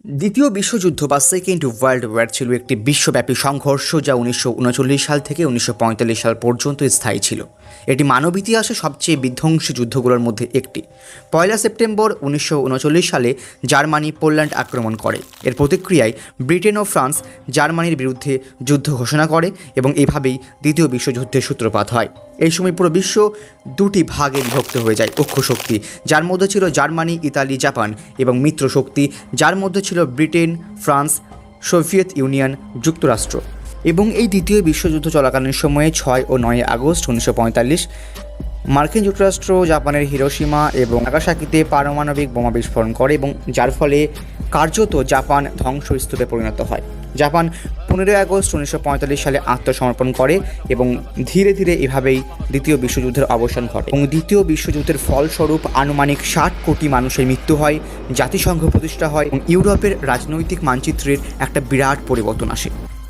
দ্বিতীয় বিশ্বযুদ্ধ বা সেকেন্ড ওয়ার্ল্ড ওয়ার ছিল একটি বিশ্বব্যাপী সংঘর্ষ যা 1939 সাল থেকে 1945 সাল পর্যন্ত স্থায়ী ছিল। এটি মানব ইতিহাসে সবচেয়ে বিধ্বংসী যুদ্ধগুলোর মধ্যে একটি। 1 সেপ্টেম্বর 1939 সালে জার্মানি পোল্যান্ড আক্রমণ করে। এর প্রতিক্রিয়ায় ব্রিটেন ও ফ্রান্স জার্মানির বিরুদ্ধে যুদ্ধ ঘোষণা করে এবং এভাবেই দ্বিতীয় বিশ্বযুদ্ধের সূত্রপাত হয়। এই সময় পুরো বিশ্ব দুটি ভাগে বিভক্ত হয়ে যায়। অক্ষ শক্তি, যার মধ্যে ছিল জার্মানি, ইতালি, জাপান, এবং মিত্র শক্তি, যার মধ্যে ছিল ব্রিটেন, ফ্রান্স, সোভিয়েত ইউনিয়ন, যুক্তরাষ্ট্র। এবং এই দ্বিতীয় বিশ্বযুদ্ধ চলাকালীন সময়ে 6 ও 9 আগস্ট 1945 মার্কিন যুক্তরাষ্ট্র জাপানের হিরোশিমা এবং নাগাসাকিতে পারমাণবিক বোমা বিস্ফোরণ করে এবং যার ফলে কার্যত জাপান ধ্বংসস্তূপে পরিণত হয়। জাপান 15 আগস্ট 1945 সালে আত্মসমর্পণ করে এবং ধীরে ধীরে এভাবেই দ্বিতীয় বিশ্বযুদ্ধের অবসান ঘটে। এবং দ্বিতীয় বিশ্বযুদ্ধের ফলস্বরূপ আনুমানিক 60 কোটি মানুষের মৃত্যু হয়, জাতিসংঘ প্রতিষ্ঠা হয় এবং ইউরোপের রাজনৈতিক মানচিত্রের একটা বিরাট পরিবর্তন আসে।